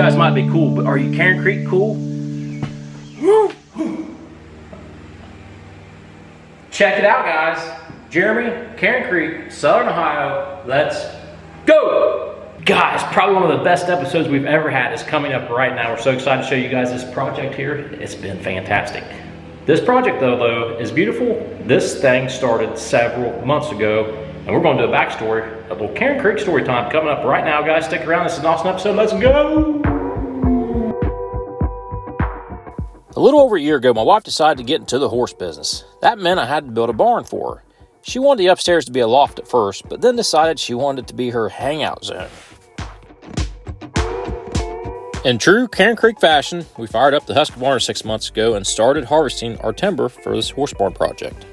guys might be cool, but are you Karen Creek cool? Check it out, guys. Jeremy, Karen Creek, Southern Ohio. Let's go! Guys, probably one of the best episodes we've ever had is coming up right now. We're so excited to show you guys this project here. It's been fantastic. This project, though, is beautiful. This thing started several months ago, and we're going to do a backstory, a little Karen Creek story time coming up right now, guys. Stick around. This is an awesome episode. Let's go! A little over a year ago, my wife decided to get into the horse business. That meant I had to build a barn for her. She wanted the upstairs to be a loft at first, but then decided she wanted it to be her hangout zone. In true Karen Creek fashion, we fired up the Husker barn 6 months ago and started harvesting our timber for this horse barn project.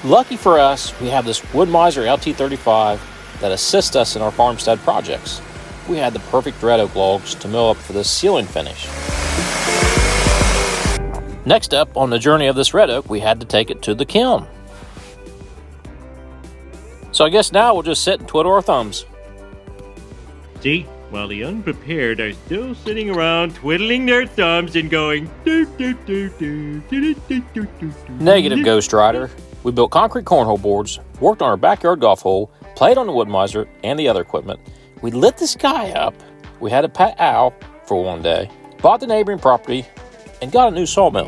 Lucky for us, we have this Woodmizer LT 35 that assists us in our farmstead projects. We had the perfect red oak logs to mill up for this ceiling finish. Next up on the journey of this red oak, we had to take it to the kiln. So I guess now we'll just sit and twiddle our thumbs. See, while the unprepared are still sitting around twiddling their thumbs and going do do do do do do do do. Negative, Ghost Rider. We built concrete cornhole boards, worked on our backyard golf hole, played on the Woodmizer and the other equipment. We lit this guy up. We had a pet owl for one day, bought the neighboring property, and got a new sawmill.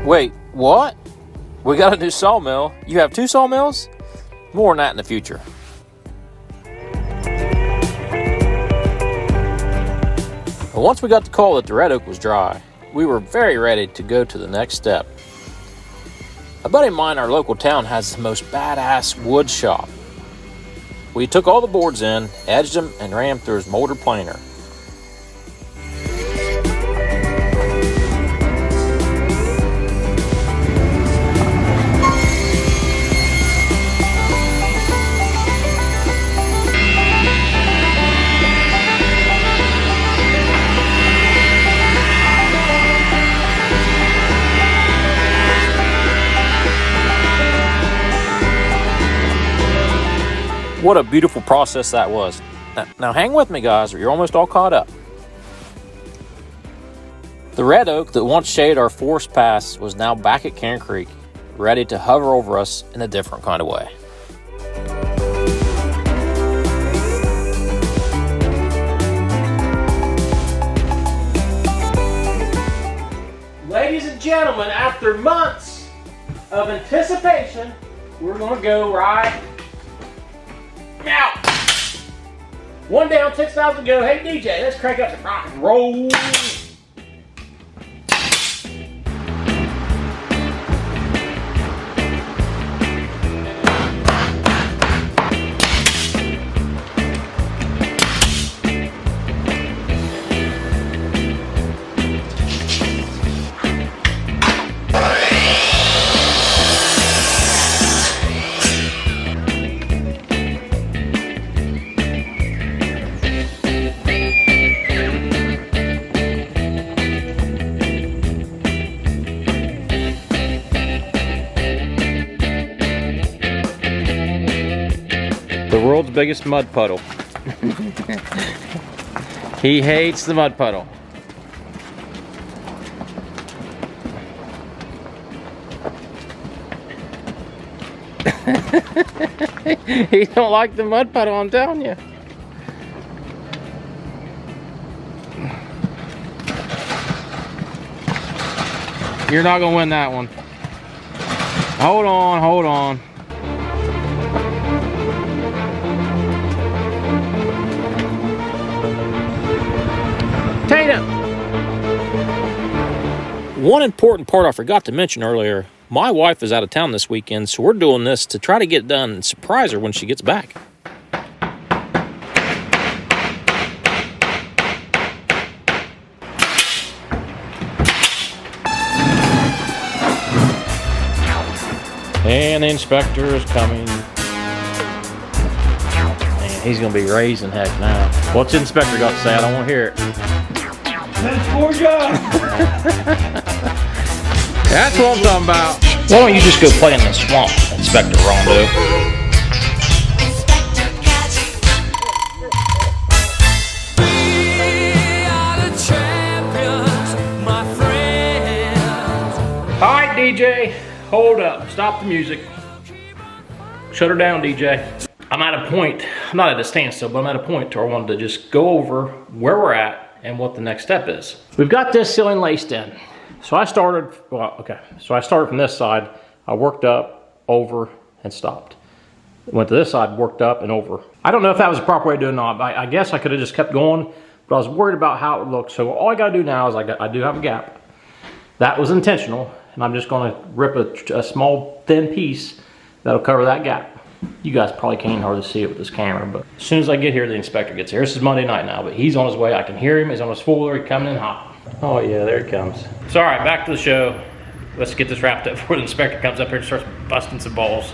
Wait, what? We got a new sawmill? You have 2 sawmills? More on that in the future. But once we got the call that the red oak was dry, we were very ready to go to the next step. A buddy of mine in our local town has the most badass wood shop. We took all the boards in, edged them, and ran through his molded planer. What a beautiful process that was. Now hang with me, guys, or you're almost all caught up. The red oak that once shaded our forest paths was now back at Karen Creek, ready to hover over us in a different kind of way. Ladies and gentlemen, after months of anticipation, we're going to go right now. One down, 6,000 to go. Hey DJ, let's crank up the rock and roll. The world's biggest mud puddle. He hates the mud puddle. He don't like the mud puddle, I'm telling you. You're not gonna win that one. Hold on, hold on. One important part I forgot to mention earlier, my wife is out of town this weekend, so we're doing this to try to get it done and surprise her when she gets back. And the inspector is coming. Man, he's going to be raising heck now. What's the inspector got to say? I don't want to hear it. That's poor job. That's what I'm talking about. Why don't you just go play in the swamp, Inspector Rondo? DJ, hold up, stop the music. Shut her down, DJ. I'm at a point, I'm not at a standstill, but I'm at a point where I wanted to just go over where we're at and what the next step is. We've got this ceiling laced in. So I started, so I started from this side. I worked up, over, and stopped. Went to this side, worked up and over. I don't know if that was the proper way to do it or not. I guess I could have just kept going, but I was worried about how it would look. So all I gotta do now is I do have a gap. That was intentional, and I'm just gonna rip a small thin piece that'll cover that gap. You guys probably can't hardly see it with this camera, but as soon as I get here, the inspector gets here. This is Monday night now, but he's on his way. I can hear him, he's on his spoiler, he's coming in hot. Oh yeah, there he comes. So all right, back to the show. Let's get this wrapped up before the inspector comes up here and starts busting some balls.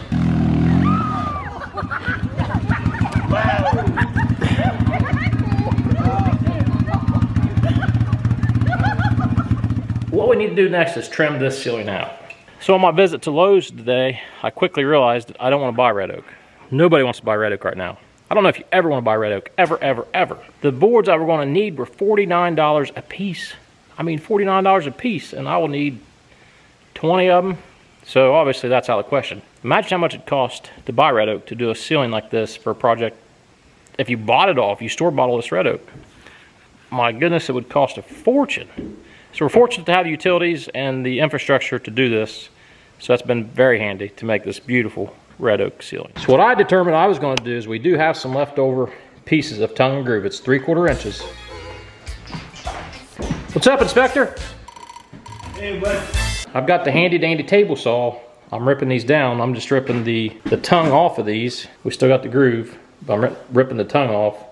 What we need to do next is trim this ceiling out. So on my visit to Lowe's today, I quickly realized that I don't want to buy red oak. Nobody wants to buy red oak right now. I don't know if you ever want to buy red oak, ever, ever, ever. The boards I were going to need were $49 a piece. I mean, $49 a piece, and I will need 20 of them. So obviously that's out of the question. Imagine how much it cost to buy red oak to do a ceiling like this for a project. If you bought it all, if you store bought all this red oak, my goodness, it would cost a fortune. So we're fortunate to have the utilities and the infrastructure to do this. So that's been very handy to make this beautiful red oak ceiling. So what I determined I was going to do is we do have some leftover pieces of tongue and groove. It's 3/4 inches. What's up, Inspector? Hey, bud. I've got the handy dandy table saw. I'm ripping these down. I'm just ripping the tongue off of these. We still got the groove, but I'm ripping the tongue off.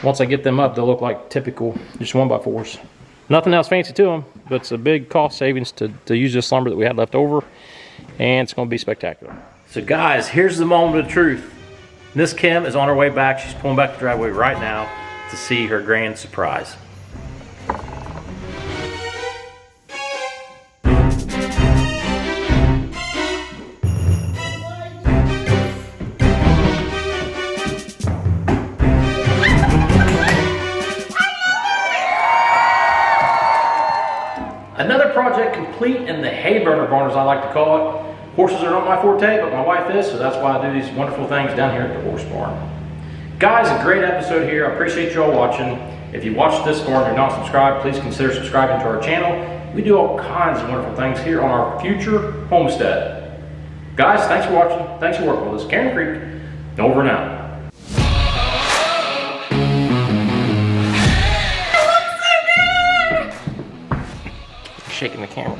Once I get them up, they'll look like typical just 1x4s. Nothing else fancy to them, but it's a big cost savings to use this lumber that we had left over, and it's gonna be spectacular. So guys, here's the moment of truth. Miss Kim is on her way back. She's pulling back the driveway right now to see her grand surprise. Another project complete in the hay burner barn, as I like to call it. Horses are not my forte, but my wife is, so that's why I do these wonderful things down here at the horse barn. Guys, a great episode here. I appreciate you all watching. If you watched this far and you're not subscribed, please consider subscribing to our channel. We do all kinds of wonderful things here on our future homestead. Guys, thanks for watching. Thanks for working with us. Karen Creek, over and out. Shaking the camera.